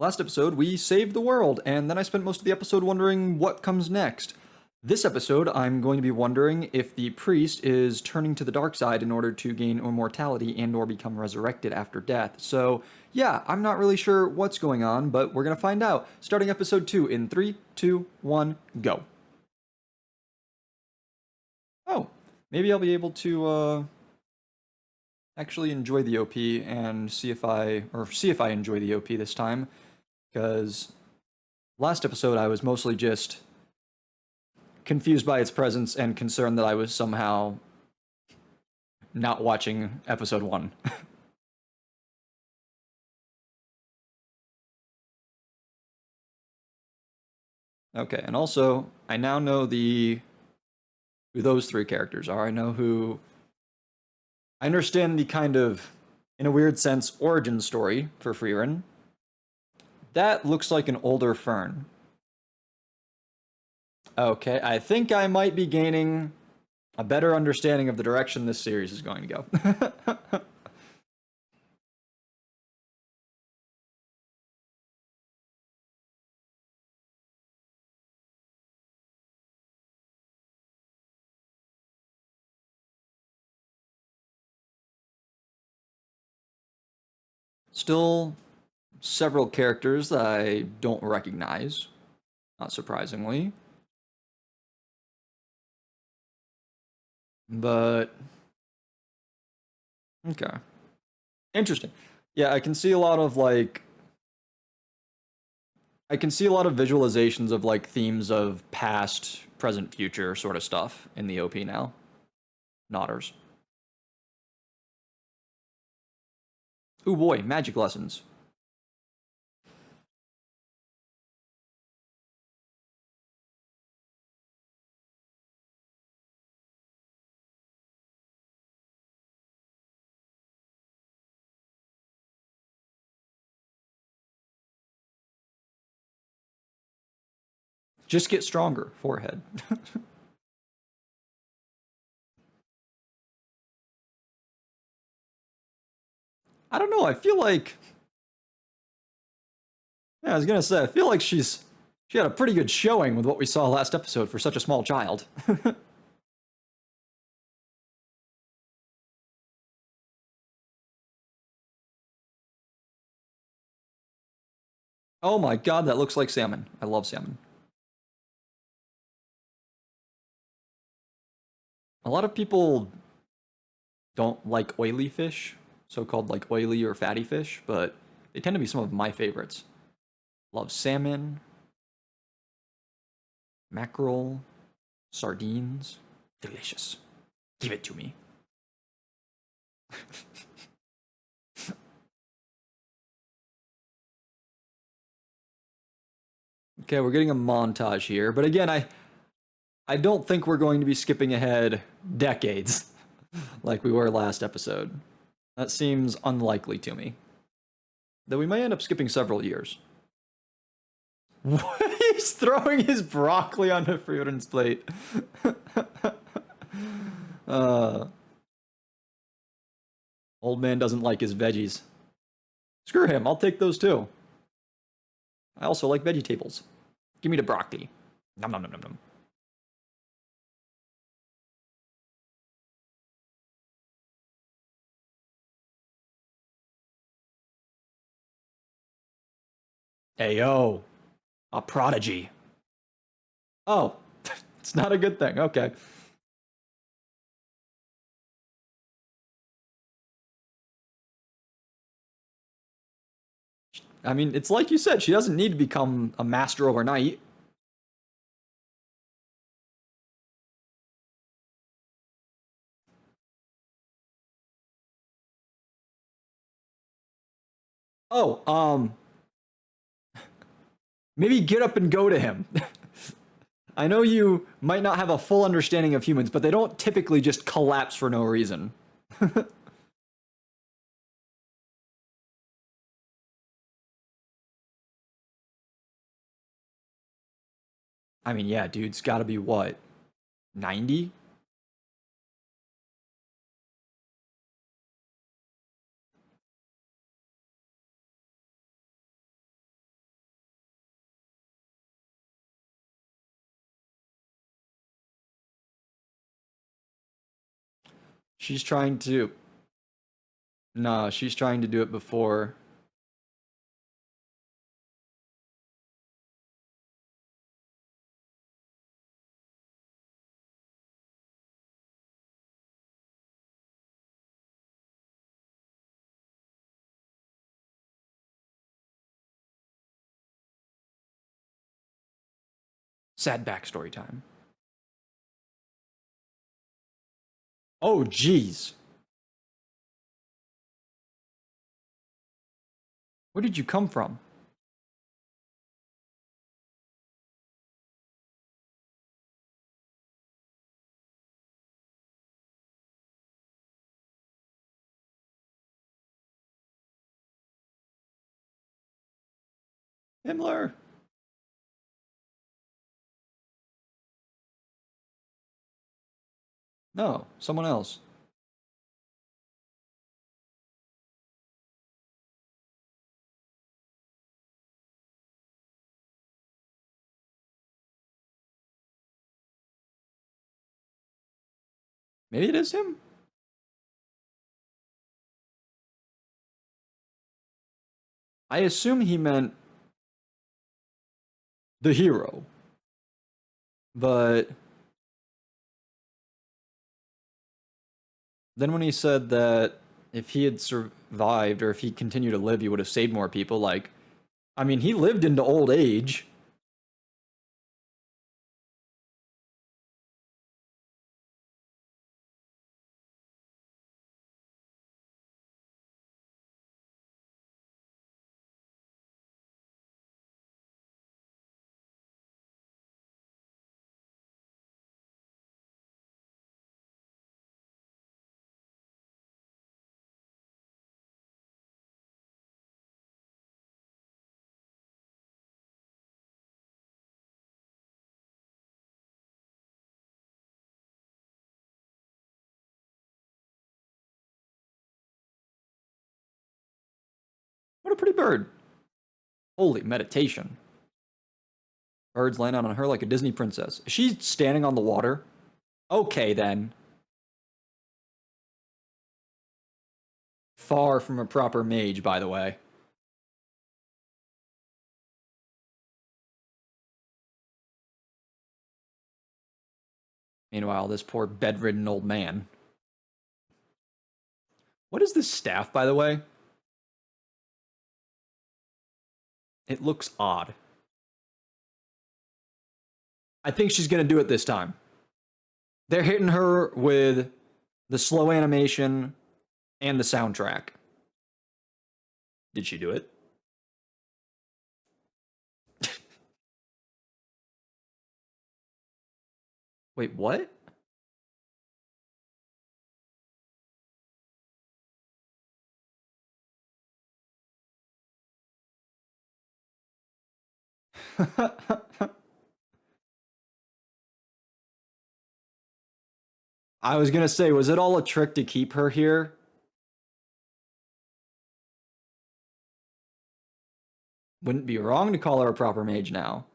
Last episode, we saved the world, and then I spent most of the episode wondering what comes next. This episode, I'm going to be wondering if the priest is turning to the dark side in order to gain immortality and or become resurrected after death. So, yeah, I'm not really sure what's going on, but we're going to find out. Starting episode 2 in 3, 2, 1, go. Oh, maybe I'll be able to actually enjoy the OP and see if I enjoy the OP this time, because last episode I was mostly just confused by its presence and concerned that I was somehow not watching episode 1. Okay, and also I now know who those three characters are. I understand the kind of, in a weird sense, origin story for Frieren. That looks like an older Fern. Okay, I think I might be gaining a better understanding of the direction this series is going to go. Still several characters that I don't recognize, not surprisingly. But okay. Interesting. Yeah, I can see a lot of visualizations of like themes of past, present, future sort of stuff in the OP now. Nodders. Ooh boy, magic lessons. Just get stronger, forehead. I don't know, I feel like yeah, I was gonna say, I feel like she had a pretty good showing with what we saw last episode for such a small child. Oh my god, that looks like salmon. I love salmon. A lot of people don't like oily fish, so-called like oily or fatty fish, but they tend to be some of my favorites. Love salmon, mackerel, sardines. Delicious. Give it to me. Okay, we're getting a montage here, but again, I don't think we're going to be skipping ahead decades like we were last episode. That seems unlikely to me. Though we may end up skipping several years. He's throwing his broccoli onto Frieren's plate. uh, Old man doesn't like his veggies. Screw him, I'll take those too. I also like vegetables. Give me the broccoli. Nom nom nom nom nom. Ayo, a prodigy. Oh, it's not a good thing. Okay. I mean, it's like you said, she doesn't need to become a master overnight. Oh, maybe get up and go to him. I know you might not have a full understanding of humans, but they don't typically just collapse for no reason. I mean, yeah, dude's gotta be what? 90? She's trying to. Nah, she's trying to do it before. Sad backstory time. Oh, jeez. Where did you come from? Himmler. No, someone else. Maybe it is him? I assume he meant the hero. But then when he said that if he had survived or if he continued to live, he would have saved more people, like, I mean, he lived into old age. What a pretty bird. Holy meditation. Birds land on her like a Disney princess. Is she standing on the water? Okay, then. Far from a proper mage, by the way. Meanwhile, this poor bedridden old man. What is this staff, by the way? It looks odd. I think she's gonna do it this time. They're hitting her with the slow animation and the soundtrack. Did she do it? Wait, what? I was gonna say, was it all a trick to keep her here? Wouldn't be wrong to call her a proper mage now.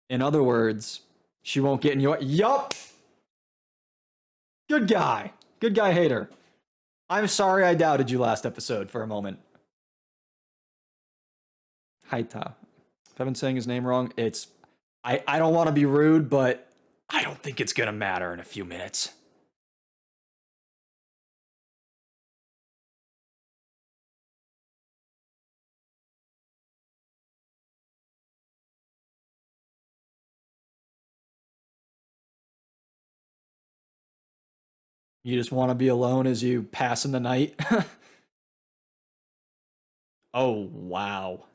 In other words, she won't get in your. Yup! Good guy. Good guy hater. I'm sorry I doubted you last episode for a moment. Haita. If I've been saying his name wrong, it's. I don't want to be rude, but I don't think it's gonna matter in a few minutes. You just want to be alone as you pass in the night? Oh, wow.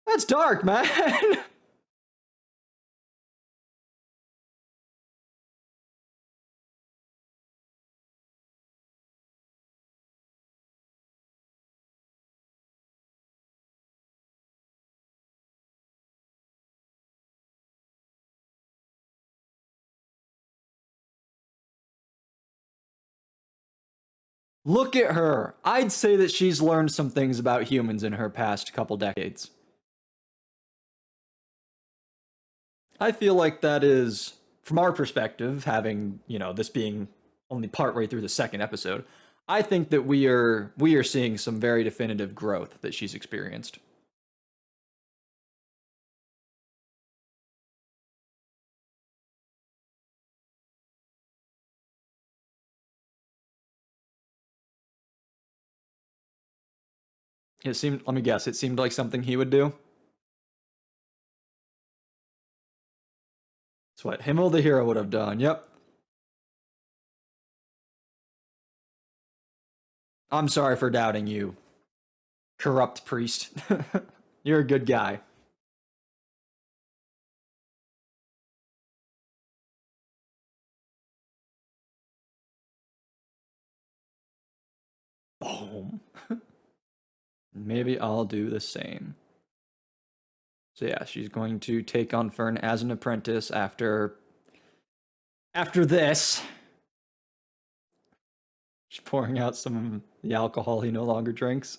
That's dark, man. Look at her. I'd say that she's learned some things about humans in her past couple decades. I feel like that is from our perspective, having, this being only partway through the second episode, I think that we are seeing some very definitive growth that she's experienced. It seemed, let me guess, it seemed like something he would do. It's what Himmel the hero would have done. Yep. I'm sorry for doubting you, corrupt priest. You're a good guy. Boom. Maybe I'll do the same. So yeah, she's going to take on Fern as an apprentice after this. She's pouring out some of the alcohol he no longer drinks.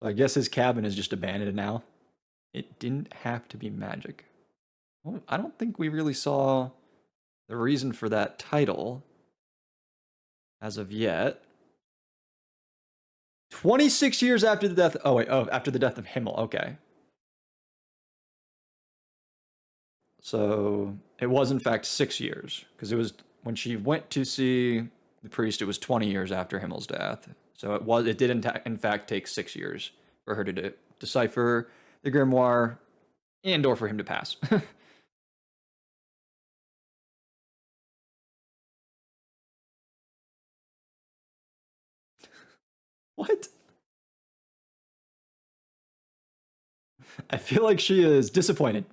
I guess his cabin is just abandoned now. It didn't have to be magic. Well, I don't think we really saw the reason for that title as of yet. 26 years after the death. Oh, wait. Oh, after the death of Himmel. Okay. So it was, in fact, 6 years. Because it was when she went to see the priest, it was 20 years after Himmel's death. So it did, in fact, take 6 years for her to decipher the grimoire and or for him to pass. What? I feel like she is disappointed.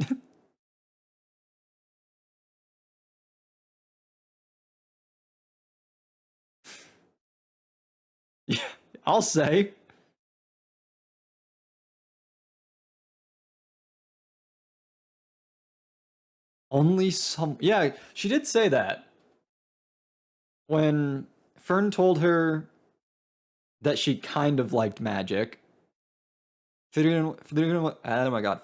Yeah, I'll say. Only some. Yeah, she did say that. When Fern told her that she kind of liked magic, oh my god.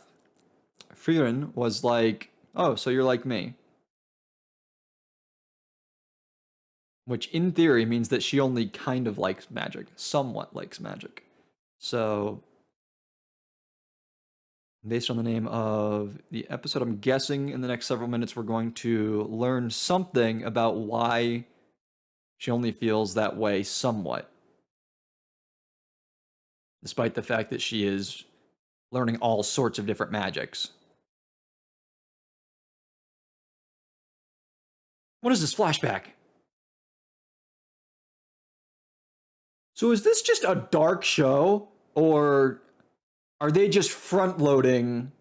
Frieren was like, oh, so you're like me. Which in theory means that she only kind of likes magic, somewhat likes magic. So, based on the name of the episode, I'm guessing in the next several minutes we're going to learn something about why she only feels that way somewhat, despite the fact that she is learning all sorts of different magics. What is this flashback? So is this just a dark show, or are they just front loading?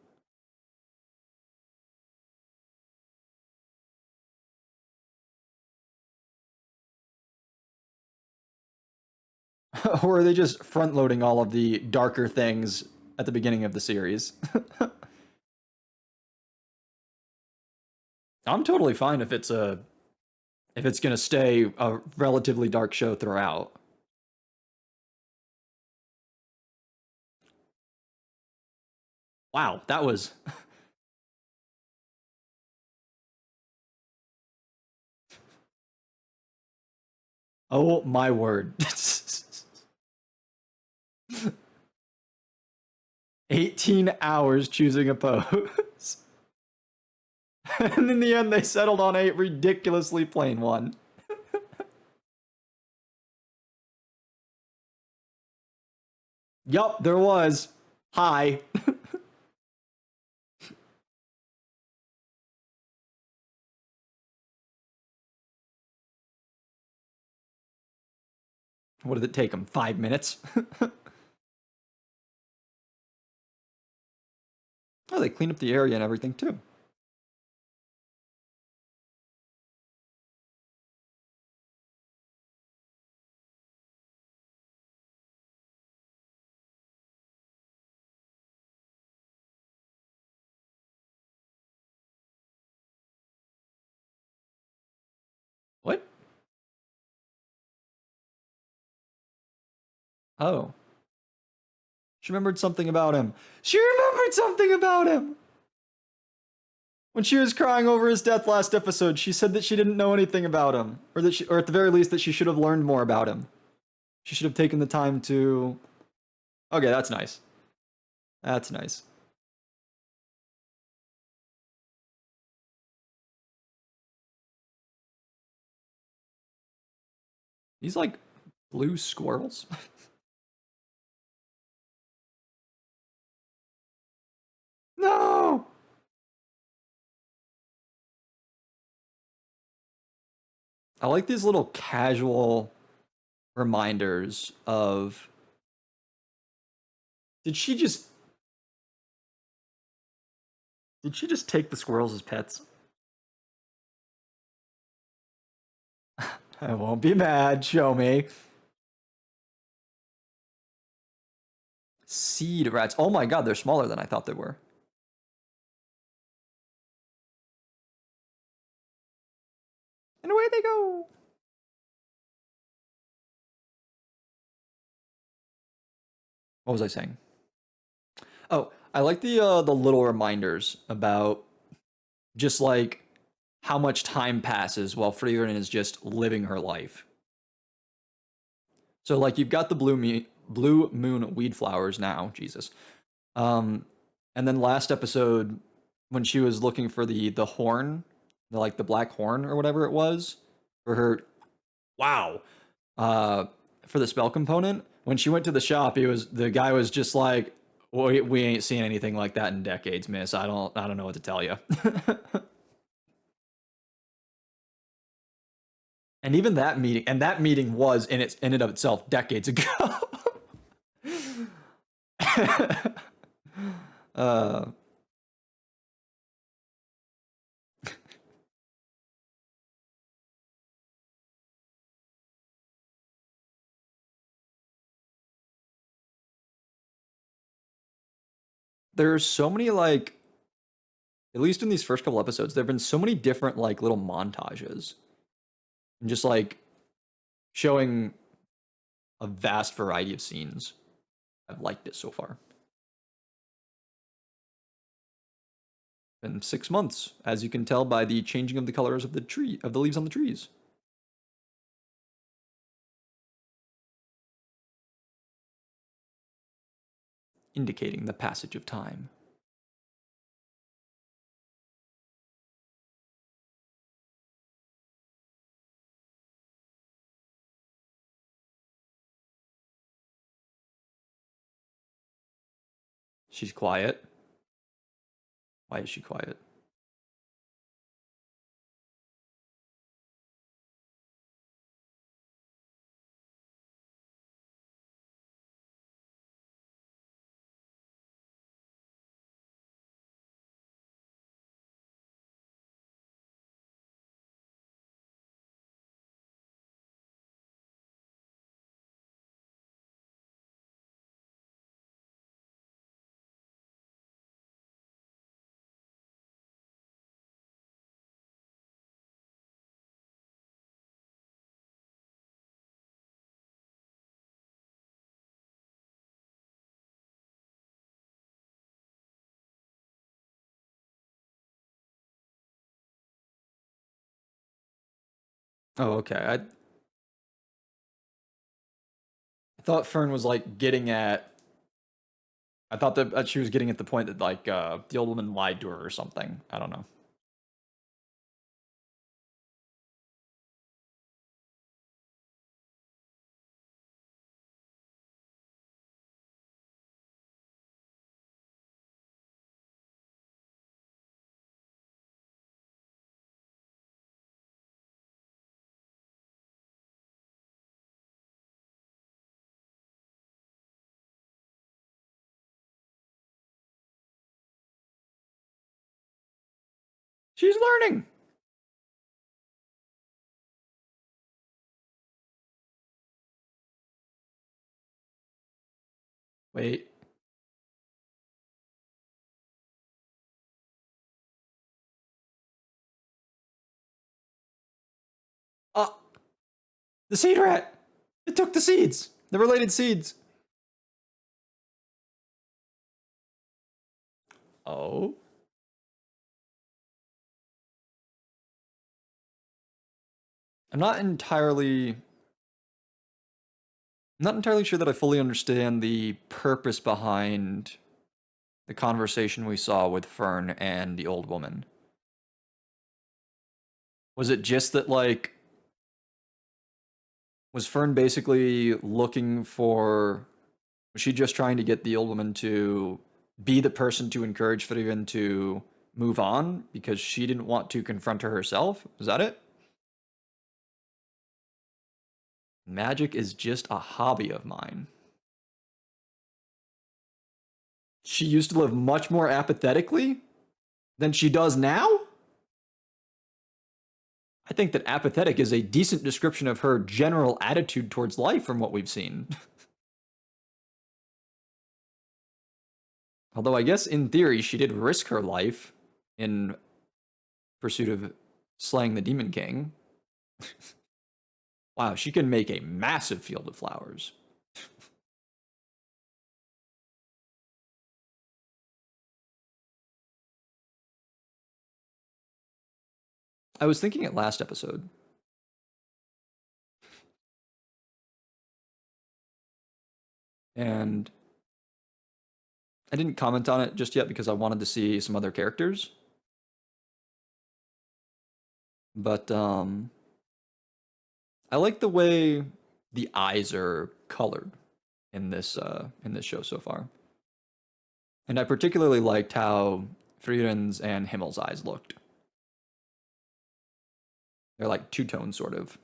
Or are they just front loading all of the darker things at the beginning of the series? I'm totally fine if it's gonna stay a relatively dark show throughout. Wow, that was oh my word. 18 hours choosing a pose. And in the end they settled on a ridiculously plain one. Yup, there was. Hi. What did it take them? 5 minutes? Oh, they cleaned up the area and everything too. What? Oh. She remembered something about him. She remembered something about him! When she was crying over his death last episode, she said that she didn't know anything about him. Or at the very least that she should have learned more about him. She should have taken the time to... Okay, that's nice. That's nice. These like blue squirrels. No! I like these little casual reminders of... Did she just... Did she just take the squirrels as pets? I won't be mad. Show me. Seed rats. Oh my god, they're smaller than I thought they were. And away they go. What was I saying? Oh, I like the little reminders about just like how much time passes while Frieren is just living her life. So like you've got the blue moon weed flowers now, Jesus. Um, and then last episode when she was looking for the horn, the black horn or whatever it was for her. Wow. Uh, for the spell component, when she went to the shop, the guy was just like, well, we ain't seen anything like that in decades, miss. I don't know what to tell you. And even that meeting was in and of itself decades ago. uh, there's so many like, at least in these first couple episodes, there've been so many different like little montages and just like showing a vast variety of scenes. I've liked it so far. Been 6 months, as you can tell by the changing of the colors of the leaves on the trees. Indicating the passage of time. She's quiet. Why is she quiet? Oh, okay. I thought Fern was like getting at. I thought that she was getting at the point that like the old woman lied to her or something. I don't know. She's learning. Wait. The seed rat! It took the seeds! The related seeds! Oh? I'm not entirely sure that I fully understand the purpose behind the conversation we saw with Fern and the old woman. Was it just that, like, was Fern basically looking for. Was she just trying to get the old woman to be the person to encourage Frieren to move on because she didn't want to confront her herself? Is that it? Magic is just a hobby of mine. She used to live much more apathetically than she does now? I think that apathetic is a decent description of her general attitude towards life from what we've seen. Although I guess in theory she did risk her life in pursuit of slaying the Demon King. Wow, she can make a massive field of flowers. I was thinking it last episode. And I didn't comment on it just yet because I wanted to see some other characters. But I like the way the eyes are colored in this show so far. And I particularly liked how Frieren's and Himmel's eyes looked. They're like two tones sort of.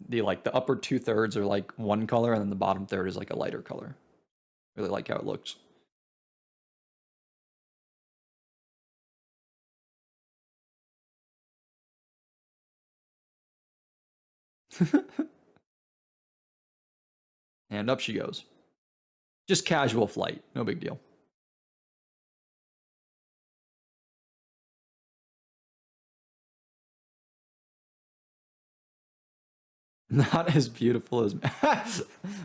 The upper 2/3 are like one color and then the bottom third is like a lighter color. Really like how it looks. And up she goes. Just casual flight, no big deal. Not as beautiful as.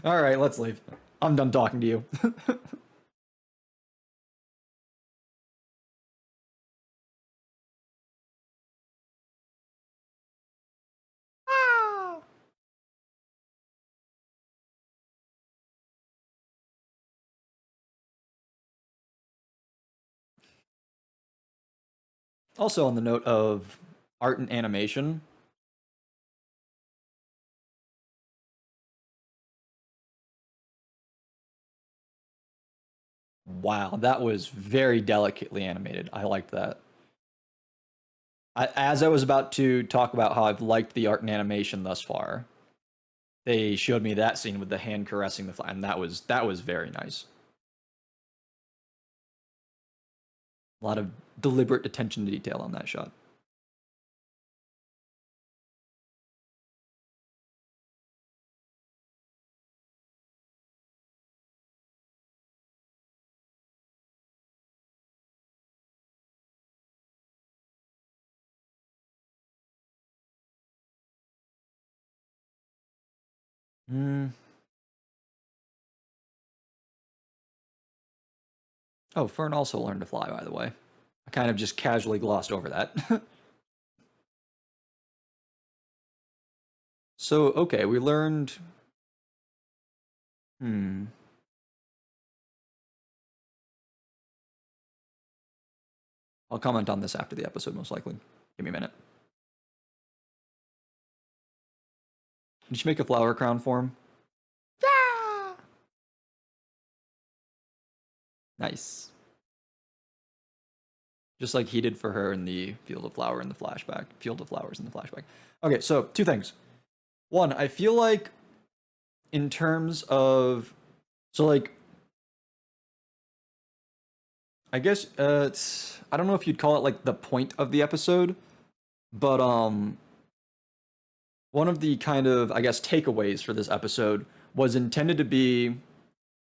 All right, let's leave. I'm done talking to you. Also, on the note of art and animation, wow, that was very delicately animated. I liked that. As I was about to talk about how I've liked the art and animation thus far, they showed me that scene with the hand caressing the fly, and that was very nice. A lot of deliberate attention to detail on that shot. Mm. Oh, Fern also learned to fly, by the way. I kind of just casually glossed over that. So, okay, we learned. Hmm. I'll comment on this after the episode, most likely. Give me a minute. Did she make a flower crown for him? Yeah! Nice. Just like he did for her in the Field of Flower in the flashback. Field of Flowers in the flashback. Okay, so two things. One, I feel like in terms of. So, like, I guess it's. I don't know if you'd call it like the point of the episode, but one of the kind of, I guess, takeaways for this episode was intended to be,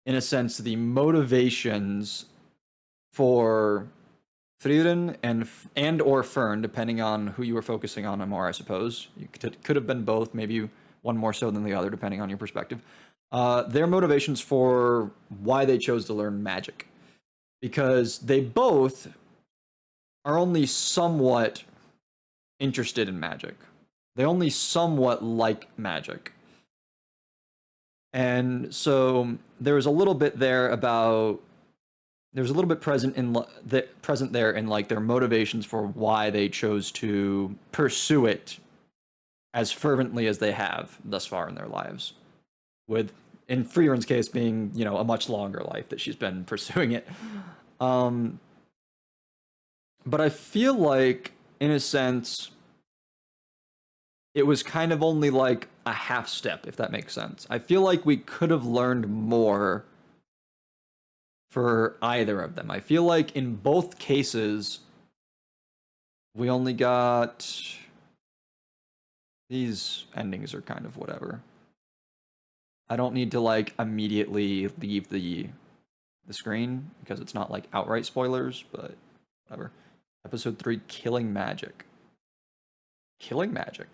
in a sense, the motivations for Frieren and or Fern, depending on who you were focusing on more, I suppose. You could have been both, maybe one more so than the other, depending on your perspective. Their motivations for why they chose to learn magic, because they both are only somewhat interested in magic. They only somewhat like magic. And so there was a little bit there about there's a little bit present there in like their motivations for why they chose to pursue it as fervently as they have thus far in their lives. With in Frieren's case being, a much longer life that she's been pursuing it. Um but I feel like in a sense it was kind of only like a half step, if that makes sense. I feel like we could have learned more for either of them. I feel like in both cases, we only got these endings are kind of whatever. I don't need to like immediately leave the screen because it's not like outright spoilers, but whatever. Episode 3, Killing Magic. Killing Magic.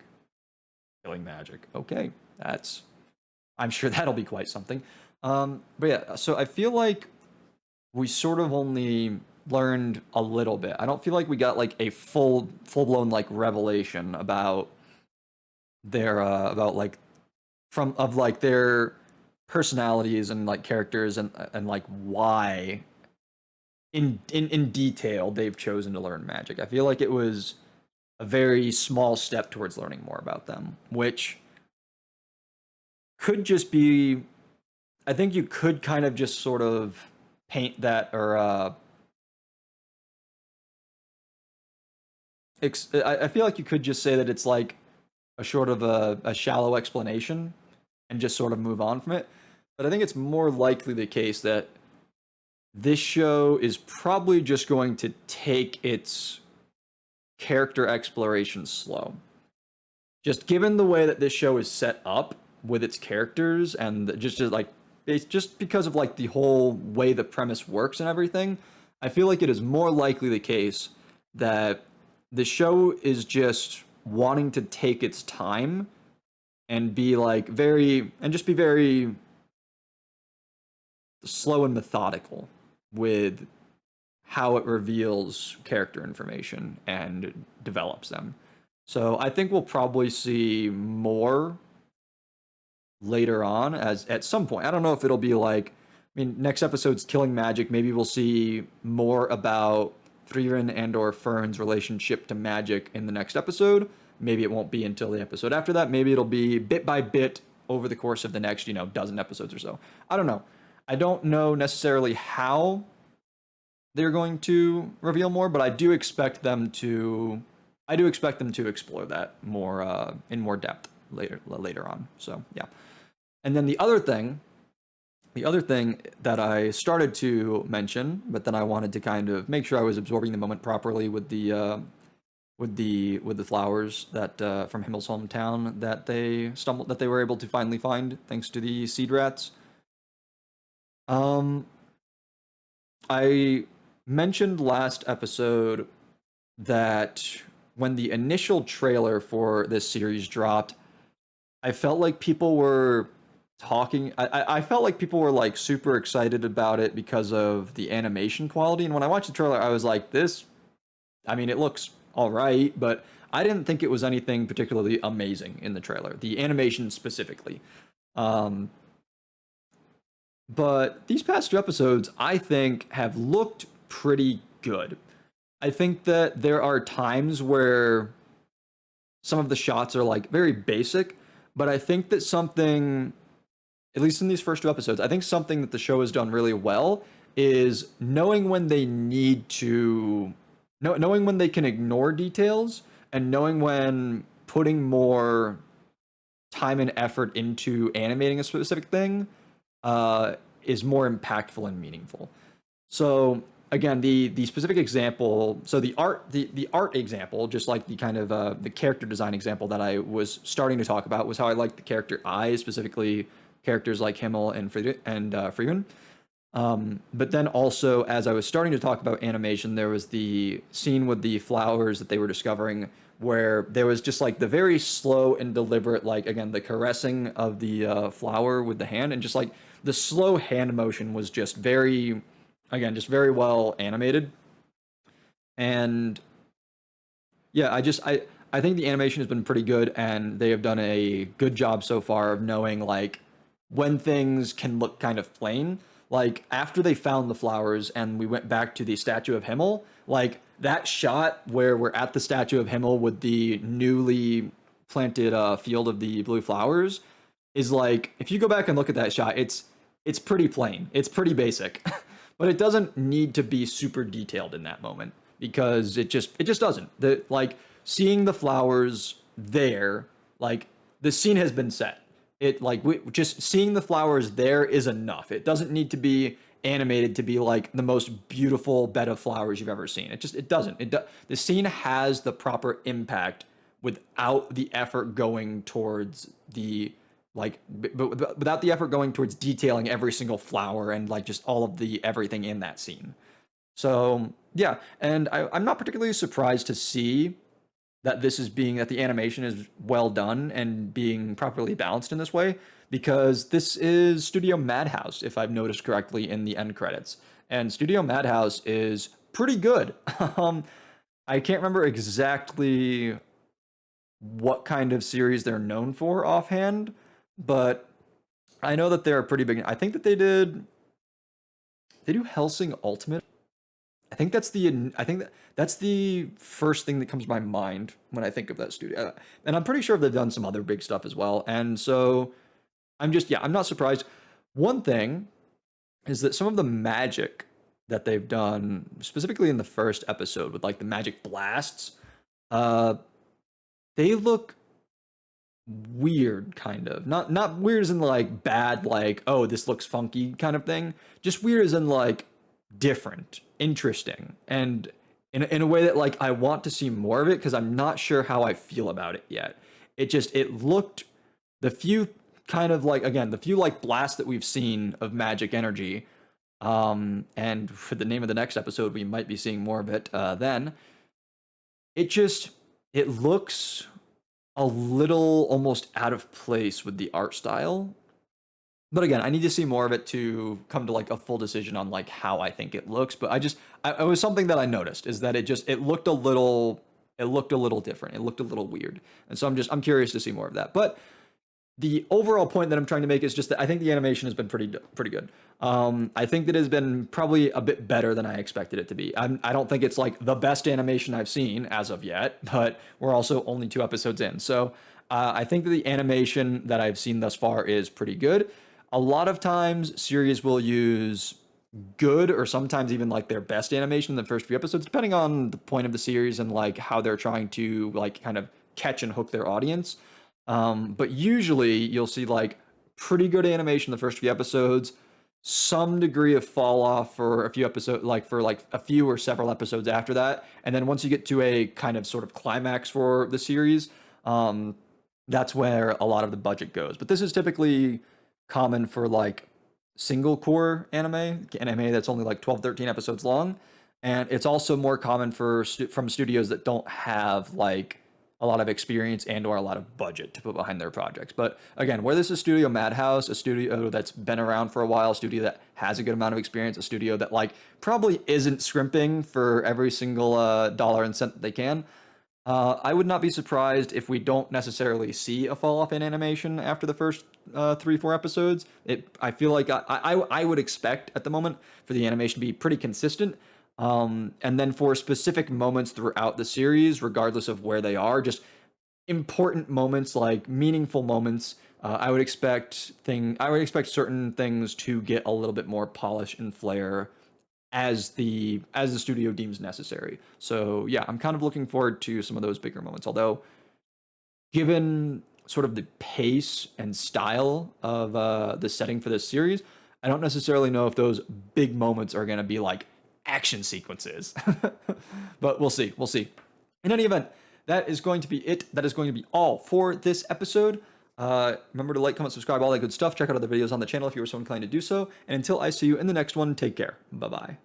Killing Magic. Okay, I'm sure that'll be quite something. But yeah, so I feel like we sort of only learned a little bit. I don't feel like we got like a full blown like revelation about their about like their personalities and like characters and like why in detail they've chosen to learn magic. I feel like it was a very small step towards learning more about them, which could just be I think you could kind of just sort of paint that or I feel like you could just say that it's like a sort of a shallow explanation and just sort of move on from it. But I think it's more likely the case that this show is probably just going to take its character exploration slow. Just given the way that this show is set up with its characters and just because of like the whole way the premise works and everything, I feel like it is more likely the case that the show is just wanting to take its time and be like very slow and methodical with how it reveals character information and develops them. So I think we'll probably see more later on as at some point. I don't know if it'll be like next episode's Killing Magic, maybe we'll see more about Frieren and or Fern's relationship to magic in the next episode. Maybe it won't be until the episode after that. Maybe it'll be bit by bit over the course of the next, dozen episodes or so. I don't know. I don't know necessarily how they're going to reveal more, but I do expect them to explore that more in more depth later on. So, yeah. And then the other thing that I started to mention, but then I wanted to kind of make sure I was absorbing the moment properly with the flowers that from Himmel's hometown that they were able to finally find thanks to the seed rats. I mentioned last episode that when the initial trailer for this series dropped, I felt like people were talking. I felt like people were like super excited about it because of the animation quality. And when I watched the trailer, I was like, it looks all right, but I didn't think it was anything particularly amazing in the trailer, the animation specifically. But these past 2 episodes, I think, have looked pretty good. I think that there are times where some of the shots are like very basic, but I think that something, at least in these first 2 episodes, I think something that the show has done really well is knowing when they need to, knowing when they can ignore details and knowing when putting more time and effort into animating a specific thing is more impactful and meaningful. So again, the specific example, so the art example, just like the kind of the character design example that I was starting to talk about, was how I like the character eyes, specifically characters like Himmel and Frieren. But then also, as I was starting to talk about animation, there was the scene with the flowers that they were discovering, where there was just like the very slow and deliberate, like again, the caressing of the flower with the hand, and just like the slow hand motion was just very, again, just very well animated. And yeah, I think the animation has been pretty good, and they have done a good job so far of knowing like when things can look kind of plain. Like after they found the flowers and we went back to the statue of Himmel, like that shot where we're at the statue of Himmel with the newly planted field of the blue flowers is like if you go back and look at that shot, it's pretty plain. It's pretty basic. But it doesn't need to be super detailed in that moment because it just doesn't. The like seeing the flowers there, like the scene has been set. It like just seeing the flowers there is enough. It doesn't need to be animated to be like the most beautiful bed of flowers you've ever seen. It doesn't. The scene has the proper impact without the effort going towards the like but without the effort going towards detailing every single flower and like just all of the everything in that scene. So yeah, and I'm not particularly surprised to see that this is being that the animation is well done and being properly balanced in this way because this is Studio Madhouse, if I've noticed correctly in the end credits. And Studio Madhouse is pretty good. um, I can't remember exactly what kind of series they're known for offhand, but I know that they're pretty big. I think that they do Helsing Ultimate. I think that's the first thing that comes to my mind when I think of that studio. And I'm pretty sure they've done some other big stuff as well. And so I'm not surprised. One thing is that some of the magic that they've done, specifically in the first episode with like the magic blasts, uh, they look weird kind of. Not weird as in like bad, like, oh, this looks funky kind of thing. Just weird as in like different, interesting, and in a way that like I want to see more of it because I'm not sure how I feel about it yet. It looked the few kind of like again the few like blasts that we've seen of magic energy, and for the name of the next episode we might be seeing more of it then. It just it looks a little almost out of place with the art style. But again, I need to see more of it to come to like a full decision on like how I think it looks. But it was something that I noticed is that it looked a little different. It looked a little weird. And so I'm curious to see more of that. But the overall point that I'm trying to make is just that I think the animation has been pretty good. I think that it has been probably a bit better than I expected it to be. I don't think it's like the best animation I've seen as of yet, but we're also only 2 episodes in. So I think that the animation that I've seen thus far is pretty good. A lot of times, series will use good or sometimes even like their best animation in the first few episodes, depending on the point of the series and like how they're trying to like kind of catch and hook their audience. But usually you'll see like pretty good animation in the first few episodes, some degree of fall off for a few episodes, like for like a few or several episodes after that. And then once you get to a kind of sort of climax for the series, that's where a lot of the budget goes. But this is typically common for like single core anime that's only like 12, 13 episodes long. And it's also more common for from studios that don't have like a lot of experience and or a lot of budget to put behind their projects. But again, where this is Studio Madhouse, a studio that's been around for a while, a studio that has a good amount of experience, a studio that like probably isn't scrimping for every single dollar and cent that they can. I would not be surprised if we don't necessarily see a fall off in animation after the first 3, 4 episodes. I feel like I would expect at the moment for the animation to be pretty consistent. And then for specific moments throughout the series, regardless of where they are, just important moments like meaningful moments, I would expect certain things to get a little bit more polish and flair as the studio deems necessary. So yeah, I'm kind of looking forward to some of those bigger moments. Although, given sort of the pace and style of the setting for this series, I don't necessarily know if those big moments are going to be like action sequences. But we'll see. We'll see. In any event, that is going to be it. That is going to be all for this episode. Remember to like, comment, subscribe, all that good stuff. Check out other videos on the channel if you were so inclined to do so. And until I see you in the next one, take care. Bye-bye.